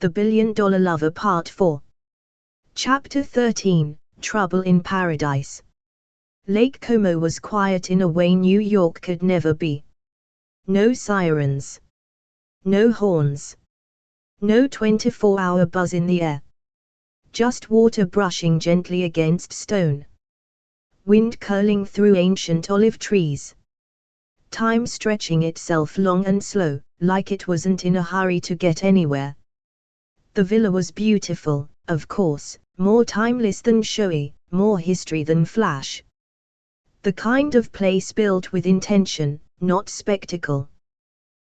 The Billion-Dollar Lover Part 4. Chapter 13, Trouble in Paradise. Lake Como was quiet in a way New York could never be. No sirens. No horns. No 24-hour buzz in the air. Just water brushing gently against stone. Wind curling through ancient olive trees. Time stretching itself long and slow, like it wasn't in a hurry to get anywhere. The villa was beautiful, of course, more timeless than showy, more history than flash. The kind of place built with intention, not spectacle.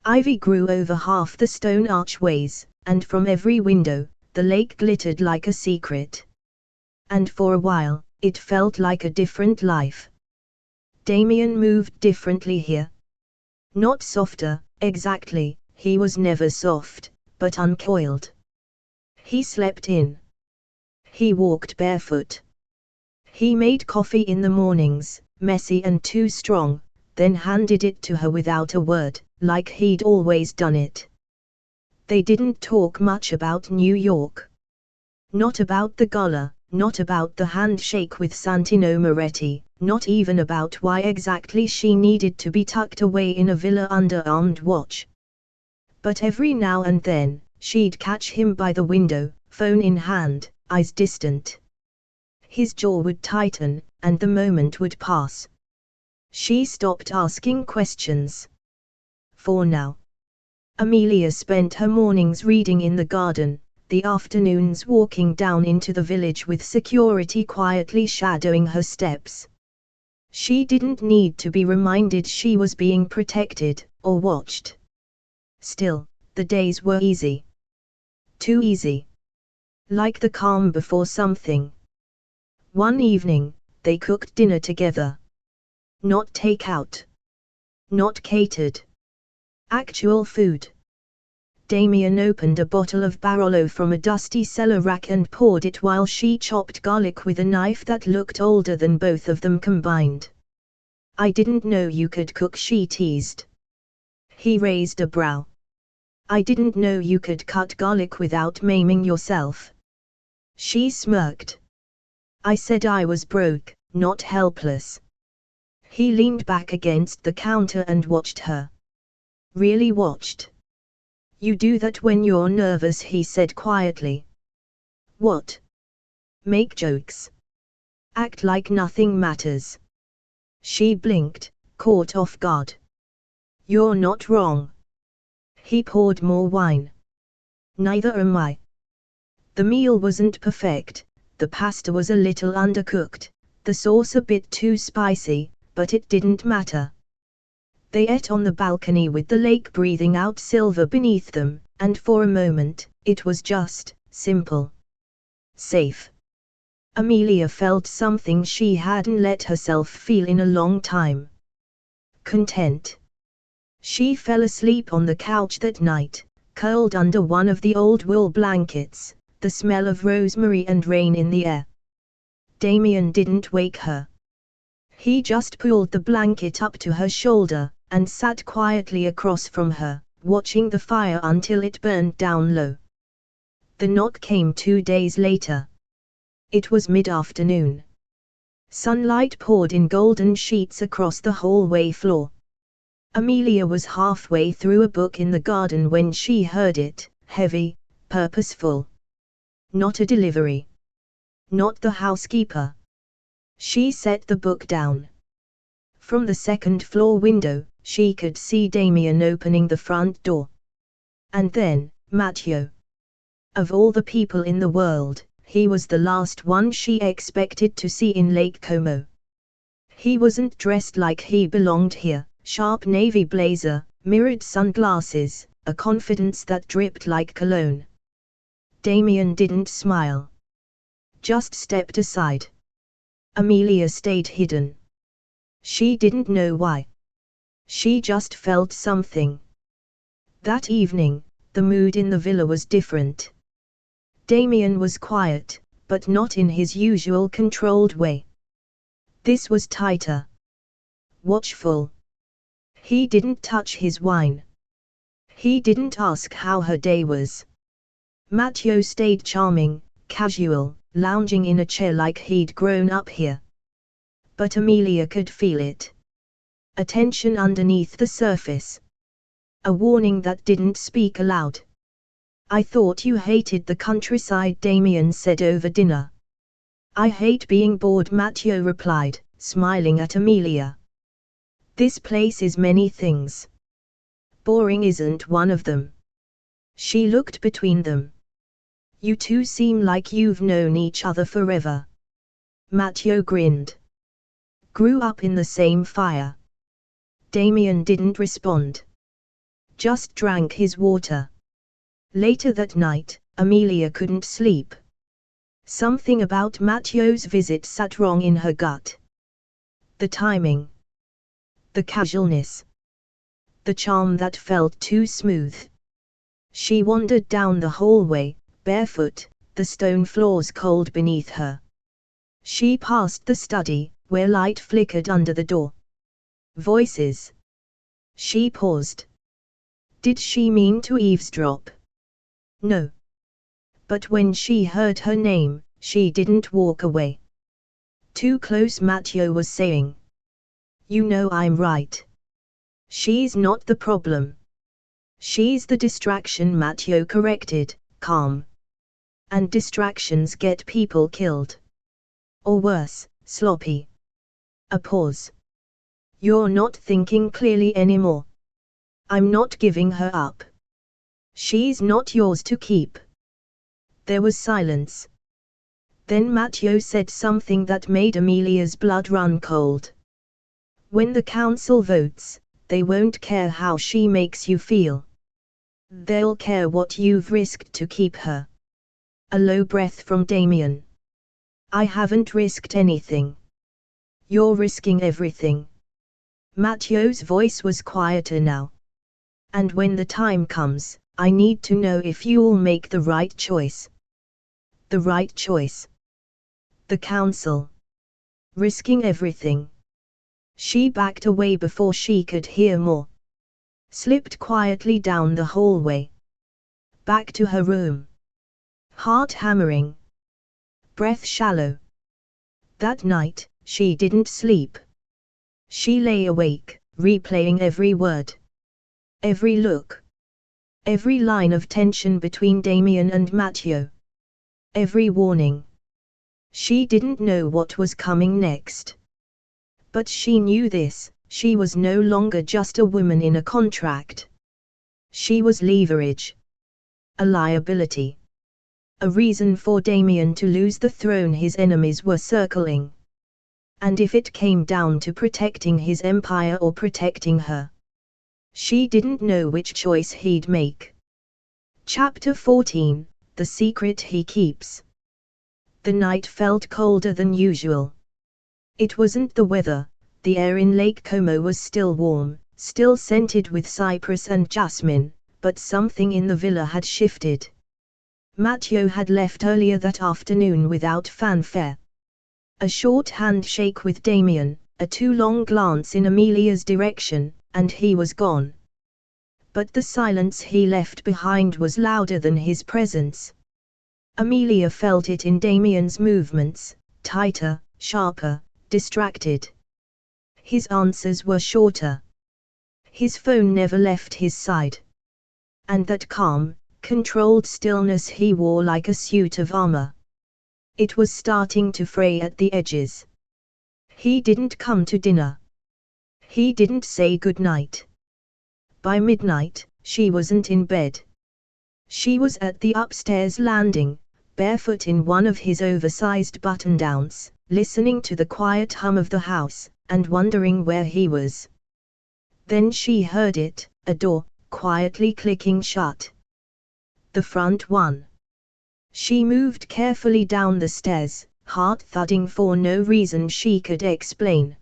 Ivy grew over half the stone archways, and from every window, the lake glittered like a secret. And for a while, it felt like a different life. Damien moved differently here. Not softer, exactly, he was never soft, but uncoiled. He slept in. He walked barefoot. He made coffee in the mornings, messy and too strong, then handed it to her without a word, like he'd always done it. They didn't talk much about New York. Not about the gala, not about the handshake with Santino Moretti, not even about why exactly she needed to be tucked away in a villa under armed watch. But every now and then, she'd catch him by the window, phone in hand, eyes distant. His jaw would tighten, and the moment would pass. She stopped asking questions. For now. Amelia spent her mornings reading in the garden, the afternoons walking down into the village with security quietly shadowing her steps. She didn't need to be reminded she was being protected, or watched. Still, the days were easy. Too easy. Like the calm before something. One evening, they cooked dinner together. Not takeout. Not catered. Actual food. Damien opened a bottle of Barolo from a dusty cellar rack and poured it while she chopped garlic with a knife that looked older than both of them combined. "I didn't know you could cook," she teased. He raised a brow. "I didn't know you could cut garlic without maiming yourself." She smirked. "I said I was broke, not helpless." He leaned back against the counter and watched her. Really watched. "You do that when you're nervous," he said quietly. "What? Make jokes? Act like nothing matters?" She blinked, caught off guard. "You're not wrong." He poured more wine. "Neither am I." The meal wasn't perfect, the pasta was a little undercooked, the sauce a bit too spicy, but it didn't matter. They ate on the balcony with the lake breathing out silver beneath them, and for a moment, it was just, simple. Safe. Amelia felt something she hadn't let herself feel in a long time. Content. She fell asleep on the couch that night, curled under one of the old wool blankets, the smell of rosemary and rain in the air. Damien didn't wake her. He just pulled the blanket up to her shoulder, and sat quietly across from her, watching the fire until it burned down low. The knock came 2 days later. It was mid-afternoon. Sunlight poured in golden sheets across the hallway floor. Amelia was halfway through a book in the garden when she heard it, heavy, purposeful. Not a delivery. Not the housekeeper. She set the book down. From the second-floor window, she could see Damien opening the front door. And then, Matteo. Of all the people in the world, he was the last one she expected to see in Lake Como. He wasn't dressed like he belonged here, sharp navy blazer, mirrored sunglasses, a confidence that dripped like cologne. Damien didn't smile. Just stepped aside. Amelia stayed hidden. She didn't know why. She just felt something. That evening, the mood in the villa was different. Damien was quiet, but not in his usual controlled way. This was tighter. Watchful. He didn't touch his wine. He didn't ask how her day was. Matteo stayed charming, casual, lounging in a chair like he'd grown up here. But Amelia could feel it. A tension underneath the surface. A warning that didn't speak aloud. "I thought you hated the countryside," Damien said over dinner. "I hate being bored," Matteo replied, smiling at Amelia. "This place is many things. Boring isn't one of them." She looked between them. "You two seem like you've known each other forever." Matteo grinned. "Grew up in the same fire." Damien didn't respond. Just drank his water. Later that night, Amelia couldn't sleep. Something about Matteo's visit sat wrong in her gut. The timing. The casualness. The charm that felt too smooth. She wandered down the hallway, barefoot, the stone floors cold beneath her. She passed the study, where light flickered under the door. Voices. She paused. Did she mean to eavesdrop? No. But when she heard her name, she didn't walk away. "Too close," Matteo was saying. "You know I'm right. She's not the problem. She's the distraction," Matteo corrected, calm. "And distractions get people killed. Or worse, sloppy." A pause. "You're not thinking clearly anymore." "I'm not giving her up. She's not yours to keep." There was silence. Then Matteo said something that made Amelia's blood run cold. "When the council votes, they won't care how she makes you feel. They'll care what you've risked to keep her." A low breath from Damien. "I haven't risked anything." "You're risking everything." Matteo's voice was quieter now. "And when the time comes, I need to know if you'll make the right choice." The right choice. The council. Risking everything. She backed away before she could hear more. Slipped quietly down the hallway. Back to her room. Heart hammering. Breath shallow. That night, she didn't sleep. She lay awake, replaying every word. Every look. Every line of tension between Damien and Matteo. Every warning. She didn't know what was coming next. But she knew this: she was no longer just a woman in a contract. She was leverage. A liability. A reason for Damien to lose the throne his enemies were circling. And if it came down to protecting his empire or protecting her, she didn't know which choice he'd make. Chapter 14, The Secret He Keeps. The night felt colder than usual. It wasn't the weather. The air in Lake Como was still warm, still scented with cypress and jasmine, but something in the villa had shifted. Matteo had left earlier that afternoon without fanfare. A short handshake with Damien, a too long glance in Amelia's direction, and he was gone. But the silence he left behind was louder than his presence. Amelia felt it in Damien's movements, tighter, sharper, distracted. His answers were shorter. His phone never left his side. And that calm, controlled stillness he wore like a suit of armor. It was starting to fray at the edges. He didn't come to dinner. He didn't say goodnight. By midnight, she wasn't in bed. She was at the upstairs landing, barefoot in one of his oversized button-downs, listening to the quiet hum of the house, and wondering where he was. Then she heard it, a door, quietly clicking shut. The front one. She moved carefully down the stairs, heart thudding for no reason she could explain.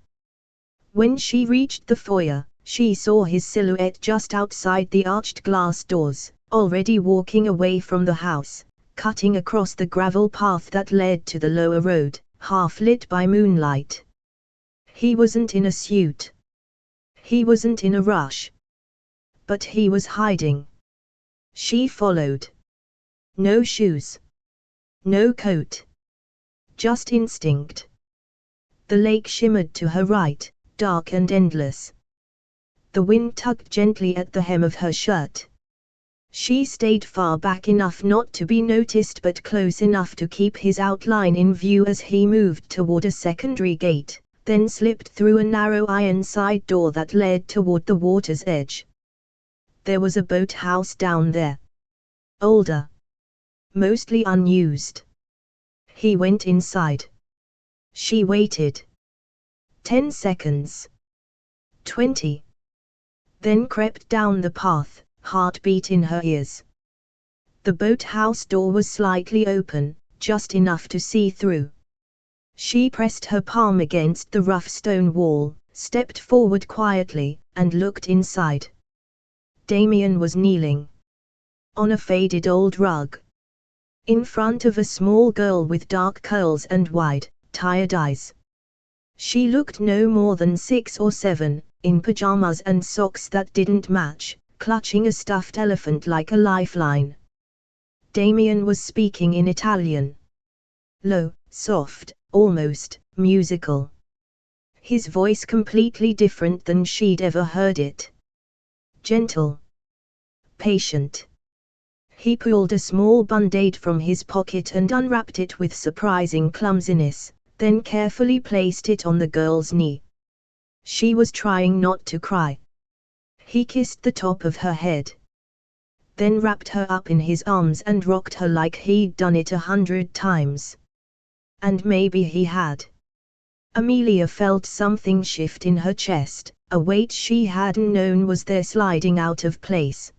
When she reached the foyer, she saw his silhouette just outside the arched glass doors, already walking away from the house, cutting across the gravel path that led to the lower road, half lit by moonlight. He wasn't in a suit. He wasn't in a rush. But he was hiding. She followed. No shoes. No coat. Just instinct. The lake shimmered to her right, dark and endless. The wind tugged gently at the hem of her shirt. She stayed far back enough not to be noticed but close enough to keep his outline in view as he moved toward a secondary gate, then slipped through a narrow iron side door that led toward the water's edge. There was a boathouse down there. Older. Mostly unused. He went inside. She waited. 10 seconds. 20. Then crept down the path, heartbeat in her ears. The boathouse door was slightly open, just enough to see through. She pressed her palm against the rough stone wall, stepped forward quietly, and looked inside. Damien was kneeling on a faded old rug, in front of a small girl with dark curls and wide, tired eyes. She looked no more than 6 or 7, in pajamas and socks that didn't match, clutching a stuffed elephant like a lifeline. Damien was speaking in Italian. Low, soft, almost musical. His voice completely different than she'd ever heard it. Gentle. Patient. He pulled a small band-aid from his pocket and unwrapped it with surprising clumsiness, then carefully placed it on the girl's knee. She was trying not to cry. He kissed the top of her head. Then wrapped her up in his arms and rocked her like he'd done it 100 times. And maybe he had. Amelia felt something shift in her chest, a weight she hadn't known was there sliding out of place.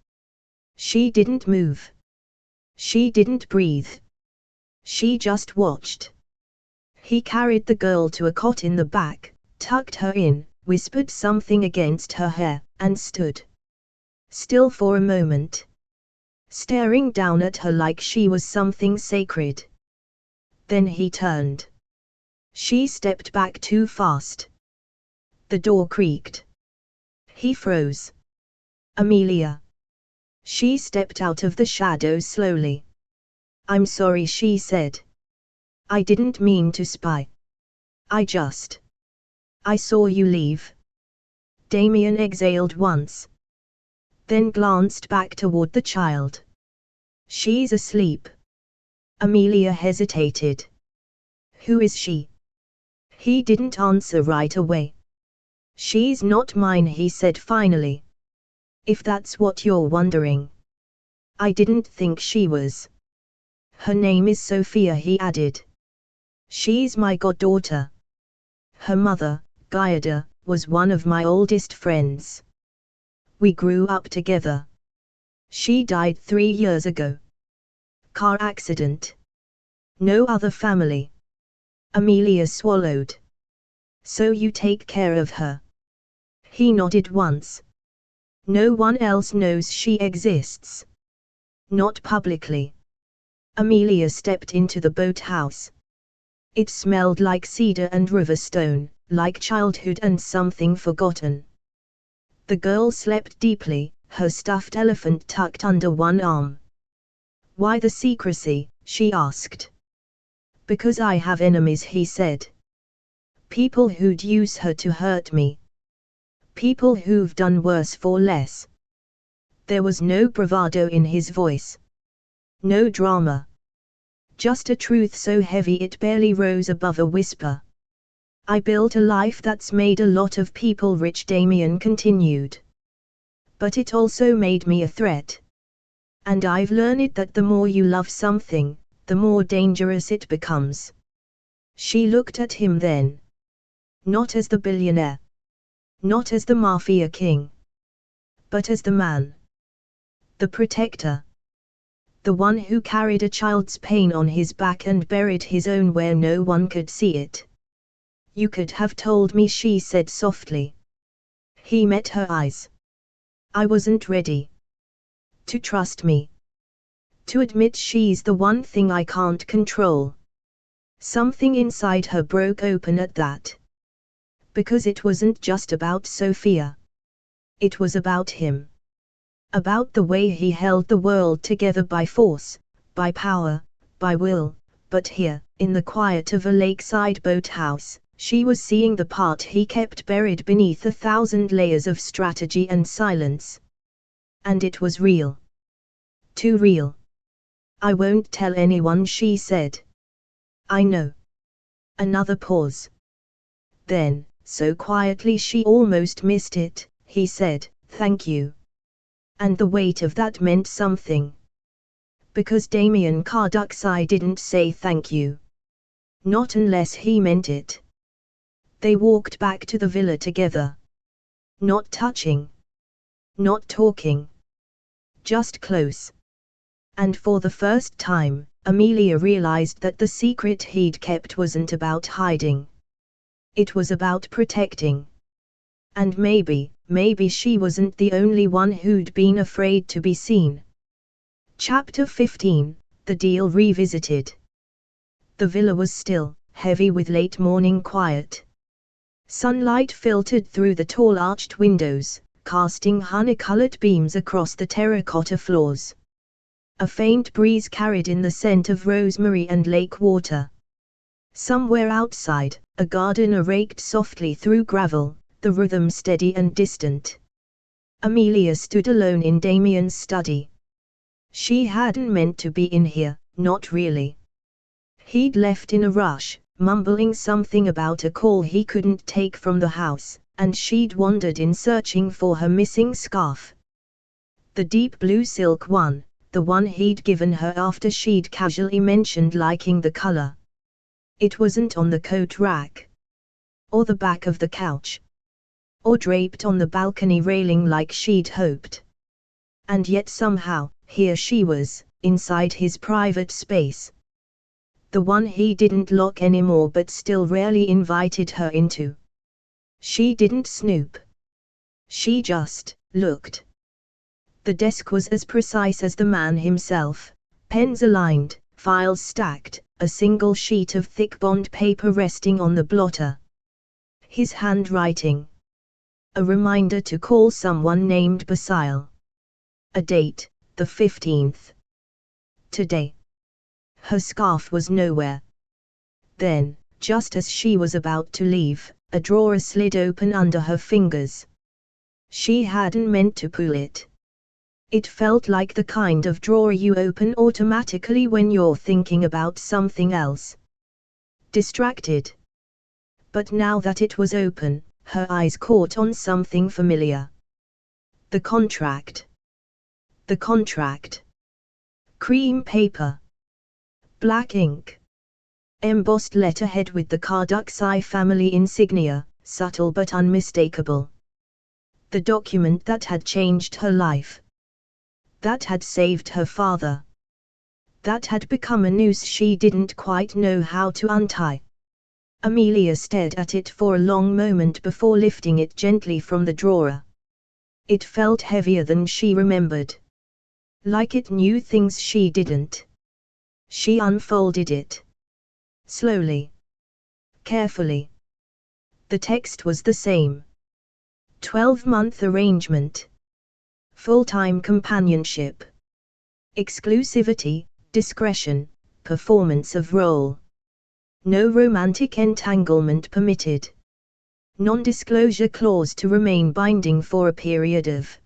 She didn't move. She didn't breathe. She just watched. He carried the girl to a cot in the back, tucked her in, whispered something against her hair, and stood still for a moment, staring down at her like she was something sacred. Then he turned. She stepped back too fast. The door creaked. He froze. Amelia. She stepped out of the shadows slowly. I'm sorry, she said. I didn't mean to spy. I saw you leave. Damien exhaled once. Then glanced back toward the child. She's asleep. Amelia hesitated. Who is she? He didn't answer right away. She's not mine, he said finally. If that's what you're wondering. I didn't think she was. Her name is Sophia, he added. She's my goddaughter. Her mother, Gaida, was one of my oldest friends. We grew up together. She died 3 years ago. Car accident. No other family. Amelia swallowed. So you take care of her? He nodded once. No one else knows she exists. Not publicly. Amelia stepped into the boathouse. It smelled like cedar and river stone, like childhood and something forgotten. The girl slept deeply, her stuffed elephant tucked under one arm. Why the secrecy? She asked. Because I have enemies, he said. People who'd use her to hurt me. People who've done worse for less. There was no bravado in his voice. No drama. Just a truth so heavy it barely rose above a whisper. I built a life that's made a lot of people rich, Damien continued. But it also made me a threat. And I've learned that the more you love something, the more dangerous it becomes. She looked at him then. Not as the billionaire. Not as the Mafia king. But as the man. The protector. The one who carried a child's pain on his back and buried his own where no one could see it. You could have told me, she said softly. He met her eyes. I wasn't ready. To trust me. To admit she's the one thing I can't control. Something inside her broke open at that. Because it wasn't just about Sophia. It was about him. About the way he held the world together by force, by power, by will, but here, in the quiet of a lakeside boathouse, she was seeing the part he kept buried beneath 1,000 layers of strategy and silence. And it was real. Too real. "I won't tell anyone," she said. "I know." Another pause. Then, so quietly she almost missed it, he said, "Thank you." And the weight of that meant something. Because Damien Carducci didn't say thank you. Not unless he meant it. They walked back to the villa together. Not touching. Not talking. Just close. And for the first time, Amelia realized that the secret he'd kept wasn't about hiding. It was about protecting. And maybe she wasn't the only one who'd been afraid to be seen. Chapter 15, The Deal Revisited. The villa was still, heavy with late morning quiet. Sunlight filtered through the tall arched windows, casting honey-colored beams across the terracotta floors. A faint breeze carried in the scent of rosemary and lake water. Somewhere outside, a gardener raked softly through gravel, the rhythm steady and distant. Amelia stood alone in Damien's study. She hadn't meant to be in here, not really. He'd left in a rush, mumbling something about a call he couldn't take from the house, and she'd wandered in searching for her missing scarf. The deep blue silk one, the one he'd given her after she'd casually mentioned liking the color. It wasn't on the coat rack. Or the back of the couch. Or draped on the balcony railing like she'd hoped. And yet somehow, here she was, inside his private space. The one he didn't lock anymore but still rarely invited her into. She didn't snoop. She just looked. The desk was as precise as the man himself, pens aligned, files stacked, a single sheet of thick bond paper resting on the blotter. His handwriting. A reminder to call someone named Basile. A date, the 15th. Today. Her scarf was nowhere. Then, just as she was about to leave, a drawer slid open under her fingers. She hadn't meant to pull it. It felt like the kind of drawer you open automatically when you're thinking about something else. Distracted. But now that it was open, her eyes caught on something familiar. The contract. The contract. Cream paper. Black ink. Embossed letterhead with the Carducci family insignia, subtle but unmistakable. The document that had changed her life. That had saved her father. That had become a noose she didn't quite know how to untie. Amelia stared at it for a long moment before lifting it gently from the drawer. It felt heavier than she remembered. Like it knew things she didn't. She unfolded it. Slowly. Carefully. The text was the same. 12-month arrangement. Full-time companionship. Exclusivity, discretion, performance of role. No romantic entanglement permitted. Non-disclosure clause to remain binding for a period of.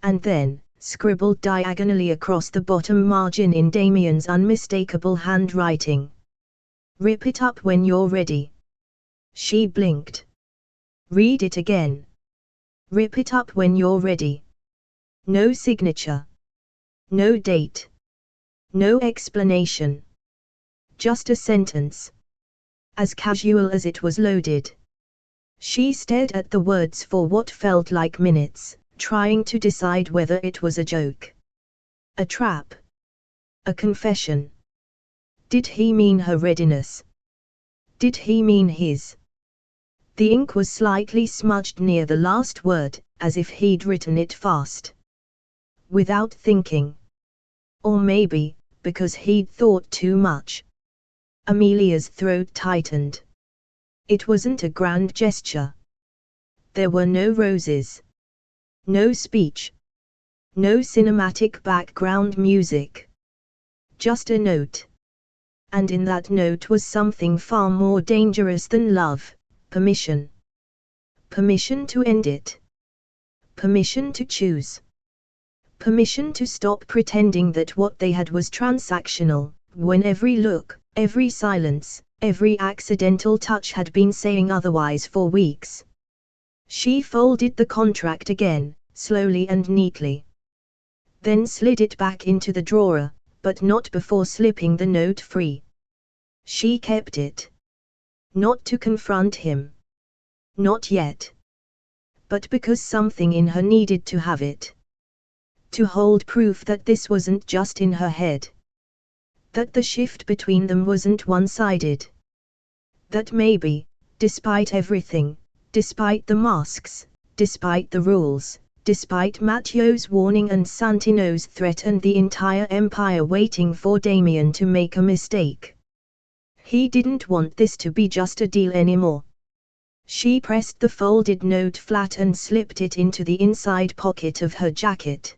And then, scribbled diagonally across the bottom margin in Damien's unmistakable handwriting. Rip it up when you're ready. She blinked. Read it again. Rip it up when you're ready. No signature. No date. No explanation. Just a sentence. As casual as it was loaded. She stared at the words for what felt like minutes, trying to decide whether it was a joke. A trap. A confession. Did he mean her readiness? Did he mean his? The ink was slightly smudged near the last word, as if he'd written it fast. Without thinking. Or maybe, because he'd thought too much. Amelia's throat tightened. It wasn't a grand gesture. There were no roses. No speech. No cinematic background music. Just a note. And in that note was something far more dangerous than love: permission. Permission to end it. Permission to choose. Permission to stop pretending that what they had was transactional, when every look, every silence, every accidental touch had been saying otherwise for weeks. She folded the contract again, slowly and neatly. Then slid it back into the drawer, but not before slipping the note free. She kept it. Not to confront him. Not yet. But because something in her needed to have it. To hold proof that this wasn't just in her head. That the shift between them wasn't one-sided. That maybe, despite everything, despite the masks, despite the rules, despite Mattio's warning and Santino's threat and the entire empire waiting for Damien to make a mistake, he didn't want this to be just a deal anymore. She pressed the folded note flat and slipped it into the inside pocket of her jacket.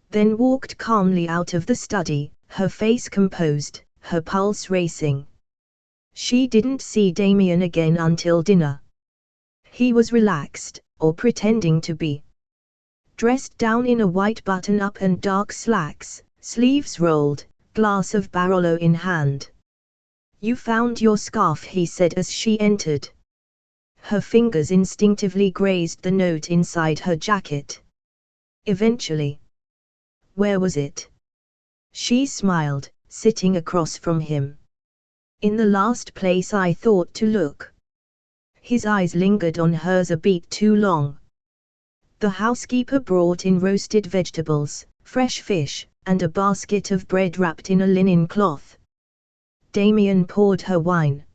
Then walked calmly out of the study, her face composed, her pulse racing. She didn't see Damien again until dinner. He was relaxed, or pretending to be. Dressed down in a white button-up and dark slacks, sleeves rolled, glass of Barolo in hand. "You found your scarf," he said as she entered. Her fingers instinctively grazed the note inside her jacket. Eventually. Where was it? She smiled, sitting across from him. "In the last place I thought to look." His eyes lingered on hers a beat too long. The housekeeper brought in roasted vegetables, fresh fish, and a basket of bread wrapped in a linen cloth. Damien poured her wine.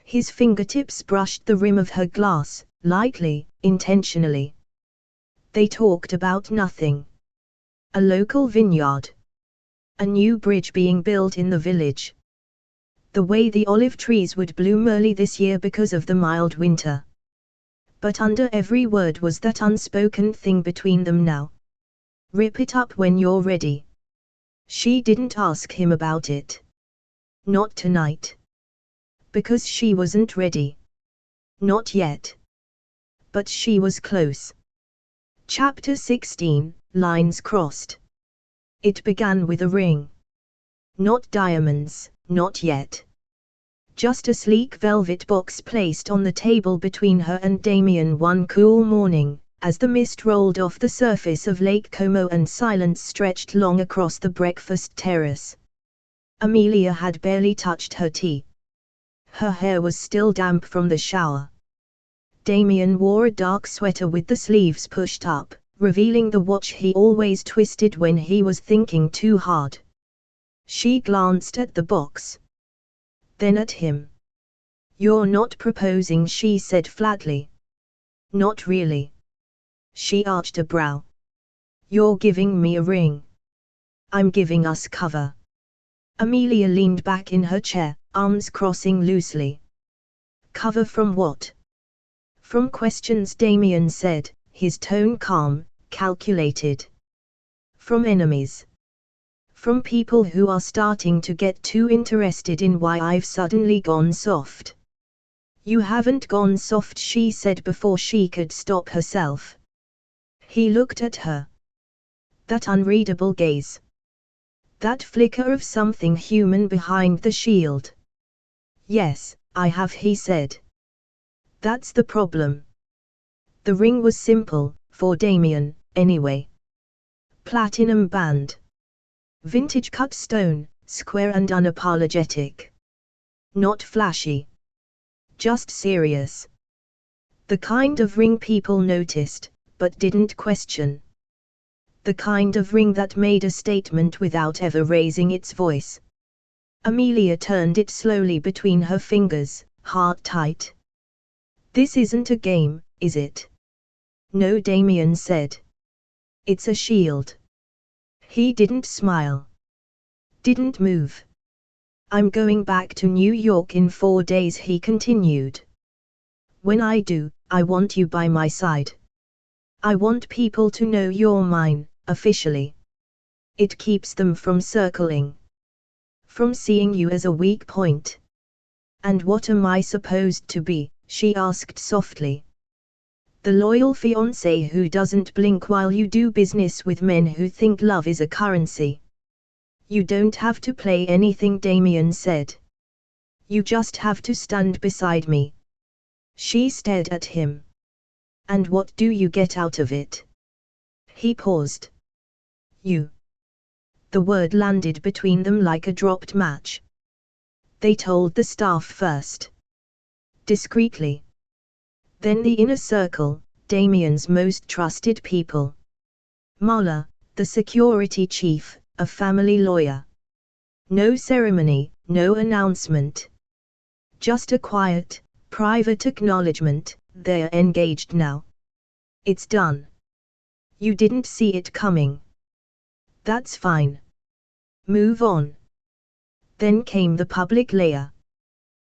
His fingertips brushed the rim of her glass, lightly, intentionally. They talked about nothing. A local vineyard. A new bridge being built in the village. The way the olive trees would bloom early this year because of the mild winter. But under every word was that unspoken thing between them now. "Rip it up when you're ready." She didn't ask him about it. Not tonight. Because she wasn't ready. Not yet. But she was close. Chapter 16, Lines Crossed. It began with a ring. Not diamonds, not yet. Just a sleek velvet box placed on the table between her and Damien one cool morning, as the mist rolled off the surface of Lake Como and silence stretched long across the breakfast terrace. Amelia had barely touched her tea. Her hair was still damp from the shower. Damien wore a dark sweater with the sleeves pushed up, revealing the watch he always twisted when he was thinking too hard. She glanced at the box. Then at him. "You're not proposing," she said flatly. "Not really." She arched a brow. "You're giving me a ring." "I'm giving us cover." Amelia leaned back in her chair, arms crossing loosely. "Cover from what?" "From questions," Damien said, his tone calm, calculated. "From enemies. From people who are starting to get too interested in why I've suddenly gone soft." "You haven't gone soft," she said before she could stop herself. He looked at her. That unreadable gaze. That flicker of something human behind the shield. "Yes, I have," he said. "That's the problem." The ring was simple, for Damien, anyway. Platinum band. Vintage cut stone, square and unapologetic. Not flashy. Just serious. The kind of ring people noticed, but didn't question. The kind of ring that made a statement without ever raising its voice. Amelia turned it slowly between her fingers, heart tight. "This isn't a game, is it?" "No," Damien said. "It's a shield." He didn't smile. Didn't move. "I'm going back to New York in 4 days," he continued. "When I do, I want you by my side. I want people to know you're mine, officially. It keeps them from circling." from seeing you as a weak point. And what am I supposed to be? She asked softly. The loyal fiancé who doesn't blink while you do business with men who think love is a currency. You don't have to play anything, Damien said. You just have to stand beside me. She stared at him. And what do you get out of it? He paused. You. The word landed between them like a dropped match. They told the staff first. Discreetly. Then the inner circle, Damien's most trusted people. Marla, the security chief, a family lawyer. No ceremony, no announcement. Just a quiet, private acknowledgement, they're engaged now. It's done. You didn't see it coming. That's fine. Move on. Then came the public layer.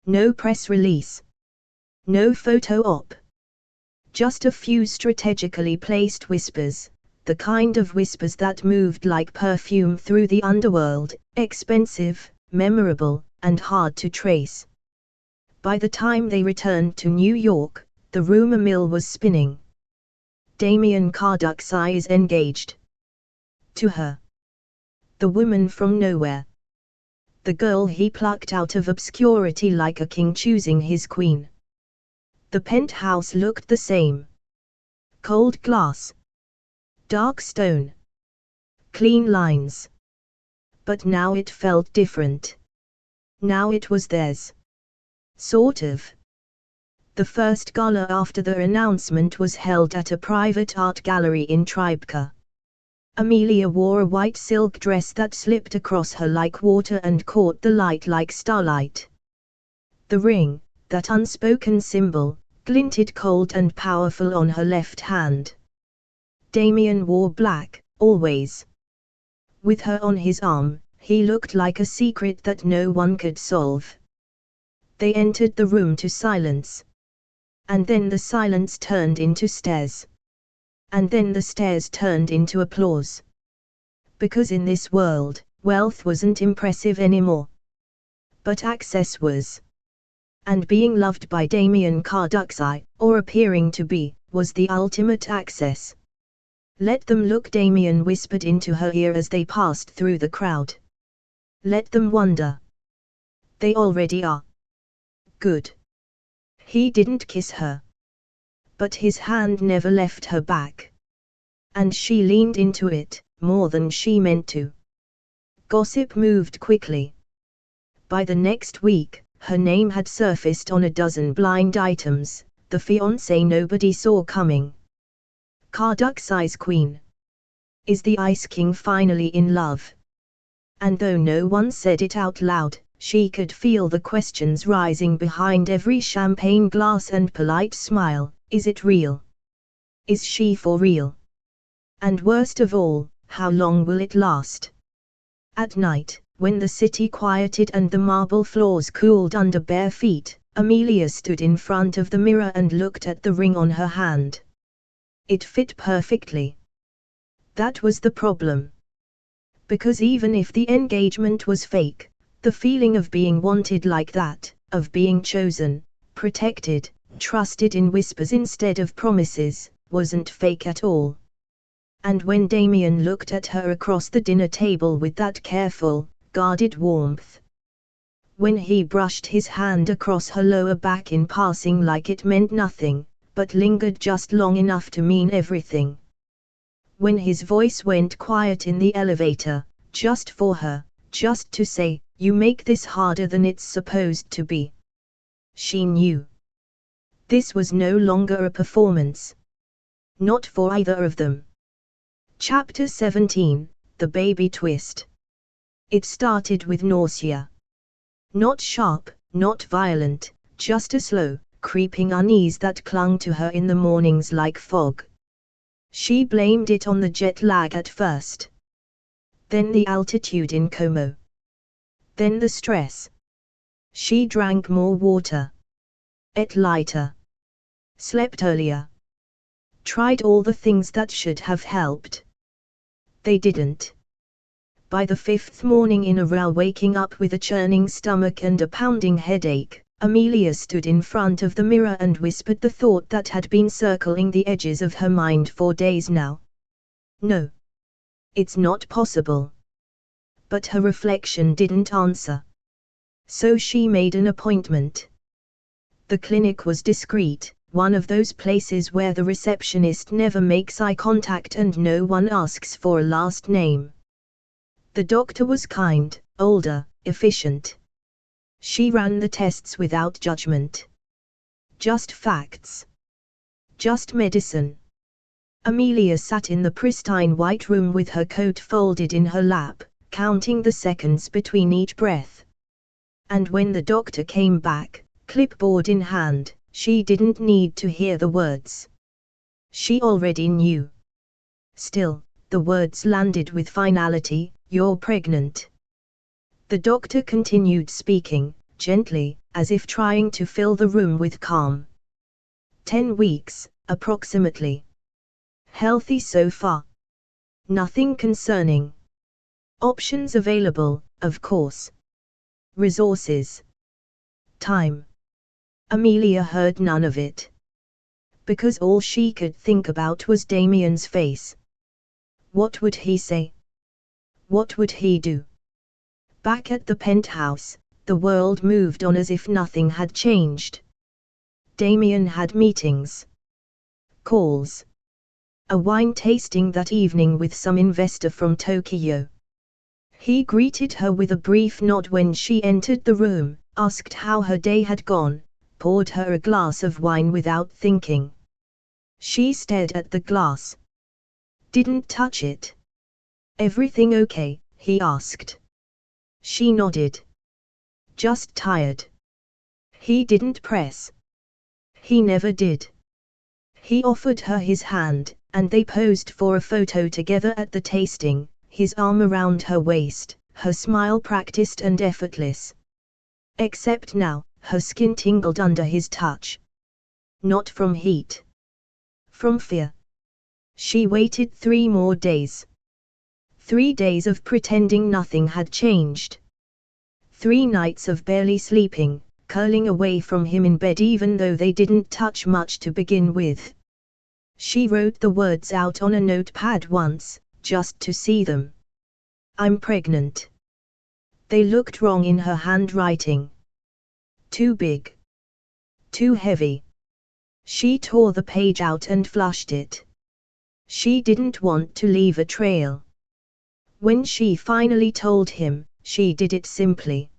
No press release. No photo op. Just a few strategically placed whispers, the kind of whispers that moved like perfume through the underworld, expensive, memorable, and hard to trace. By the time they returned to New York, the rumor mill was spinning. Damien Carducci is engaged. To her. The woman from nowhere. The girl he plucked out of obscurity like a king choosing his queen. The penthouse looked the same. Cold glass. Dark stone. Clean lines. But now it felt different. Now it was theirs. Sort of. The first gala after the announcement was held at a private art gallery in Tribeca. Amelia wore a white silk dress that slipped across her like water and caught the light like starlight. The ring, that unspoken symbol, glinted cold and powerful on her left hand. Damien wore black, always. With her on his arm, he looked like a secret that no one could solve. They entered the room to silence. And then the silence turned into stares. And then the stares turned into applause. Because in this world, wealth wasn't impressive anymore. But access was. And being loved by Damien Carducci, or appearing to be, was the ultimate access. Let them look, Damien whispered into her ear as they passed through the crowd. Let them wonder. They already are. Good. He didn't kiss her. But his hand never left her back. And she leaned into it, more than she meant to. Gossip moved quickly. By the next week, her name had surfaced on a dozen blind items, the fiancé nobody saw coming. Carducci's queen. Is the Ice King finally in love? And though no one said it out loud, she could feel the questions rising behind every champagne glass and polite smile. Is it real? Is she for real? And worst of all, how long will it last? At night, when the city quieted and the marble floors cooled under bare feet, Amelia stood in front of the mirror and looked at the ring on her hand. It fit perfectly. That was the problem. Because even if the engagement was fake, the feeling of being wanted like that, of being chosen, protected, trusted in whispers instead of promises, wasn't fake at all. And when Damien looked at her across the dinner table with that careful, guarded warmth, when he brushed his hand across her lower back in passing like it meant nothing, but lingered just long enough to mean everything, when his voice went quiet in the elevator, just for her, just to say, "You make this harder than it's supposed to be," she knew. This was no longer a performance. Not for either of them. Chapter 17, The Baby Twist. It started with nausea. Not sharp, not violent, just a slow, creeping unease that clung to her in the mornings like fog. She blamed it on the jet lag at first. Then the altitude in Como. Then the stress. She drank more water. Ate lighter. Slept earlier. Tried all the things that should have helped. They didn't. By the fifth morning in a row, waking up with a churning stomach and a pounding headache, Amelia stood in front of the mirror and whispered the thought that had been circling the edges of her mind for days now. No. It's not possible. But her reflection didn't answer. So she made an appointment. The clinic was discreet, one of those places where the receptionist never makes eye contact and no one asks for a last name. The doctor was kind, older, efficient. She ran the tests without judgment. Just facts. Just medicine. Amelia sat in the pristine white room with her coat folded in her lap, counting the seconds between each breath. And when the doctor came back, clipboard in hand, she didn't need to hear the words. She already knew. Still, the words landed with finality. "You're pregnant." The doctor continued speaking, gently, as if trying to fill the room with calm. 10 weeks, approximately. Healthy so far. Nothing concerning. Options available, of course. Resources. Time. Amelia heard none of it. Because all she could think about was Damien's face. What would he say? What would he do? Back at the penthouse, the world moved on as if nothing had changed. Damien had meetings. Calls. A wine tasting that evening with some investor from Tokyo. He greeted her with a brief nod when she entered the room, asked how her day had gone, poured her a glass of wine without thinking. She stared at the glass. Didn't touch it. "Everything okay?" he asked. She nodded. "Just tired." He didn't press. He never did. He offered her his hand, and they posed for a photo together at the tasting, his arm around her waist, her smile practiced and effortless. Except now, her skin tingled under his touch. Not from heat. From fear. She waited 3 more days. 3 days of pretending nothing had changed. 3 nights of barely sleeping, curling away from him in bed even though they didn't touch much to begin with. She wrote the words out on a notepad once, just to see them. "I'm pregnant." They looked wrong in her handwriting. Too big. Too heavy. She tore the page out and flushed it. She didn't want to leave a trail. When she finally told him, she did it simply.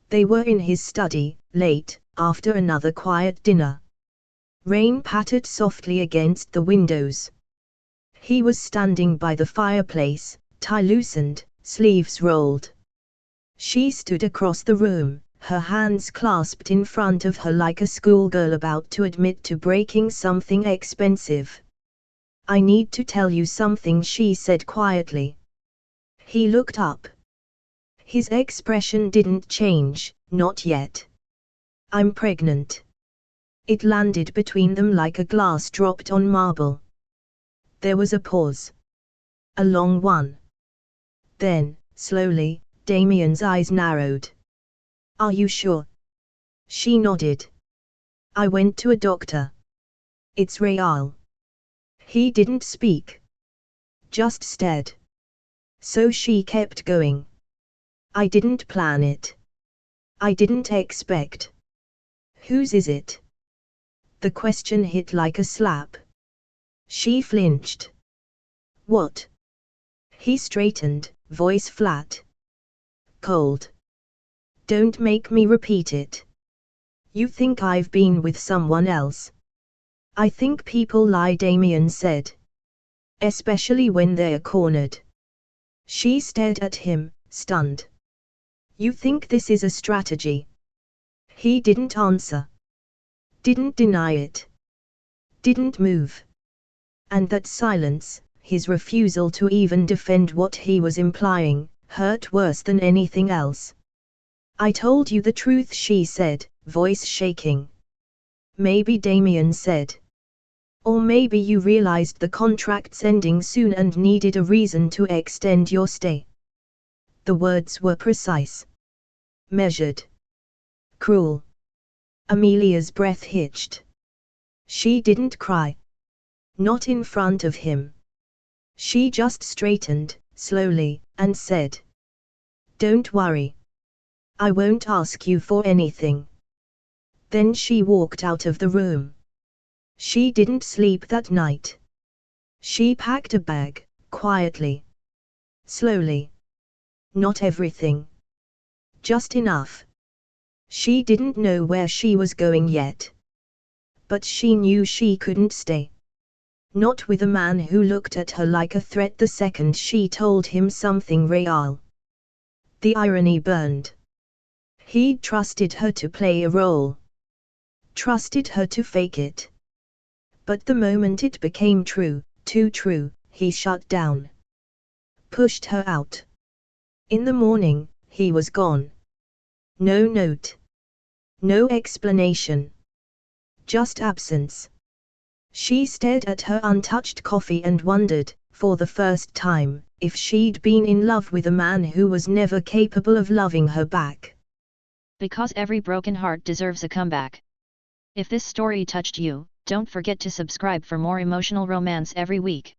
They were in his study, late, after another quiet dinner. Rain pattered softly against the windows. He was standing by the fireplace, tie loosened, sleeves rolled. She stood across the room, her hands clasped in front of her like a schoolgirl about to admit to breaking something expensive. "I need to tell you something," she said quietly. He looked up. His expression didn't change, not yet. "I'm pregnant." It landed between them like a glass dropped on marble. There was a pause. A long one. Then, slowly, Damien's eyes narrowed. "Are you sure?" She nodded. "I went to a doctor. It's real." He didn't speak. Just stared. So she kept going. "I didn't plan it. I didn't expect." "Whose is it?" The question hit like a slap. She flinched. "What?" He straightened, voice flat. "Cold. Don't make me repeat it. You think I've been with someone else?" "I think people lie," Damien said. "Especially when they're cornered." She stared at him, stunned. "You think this is a strategy?" He didn't answer. Didn't deny it. Didn't move. And that silence, his refusal to even defend what he was implying, hurt worse than anything else. "I told you the truth," she said, voice shaking. "Maybe," Damien said. "Or maybe you realized the contract's ending soon and needed a reason to extend your stay." The words were precise, measured, cruel. Amelia's breath hitched. She didn't cry. Not in front of him. She just straightened, slowly, and said, "Don't worry. I won't ask you for anything." Then she walked out of the room. She didn't sleep that night. She packed a bag, quietly. Slowly. Not everything. Just enough. She didn't know where she was going yet. But she knew she couldn't stay. Not with a man who looked at her like a threat the second she told him something real. The irony burned. He'd trusted her to play a role. Trusted her to fake it. But the moment it became true, too true, he shut down. Pushed her out. In the morning, he was gone. No note. No explanation. Just absence. She stared at her untouched coffee and wondered, for the first time, if she'd been in love with a man who was never capable of loving her back. Because every broken heart deserves a comeback. If this story touched you, don't forget to subscribe for more emotional romance every week.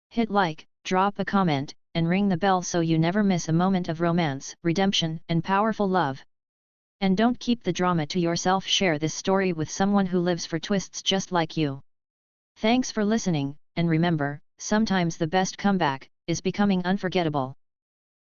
Hit like, drop a comment, and ring the bell so you never miss a moment of romance, redemption, and powerful love. And don't keep the drama to yourself. Share this story with someone who lives for twists just like you. Thanks for listening, and remember, sometimes the best comeback is becoming unforgettable.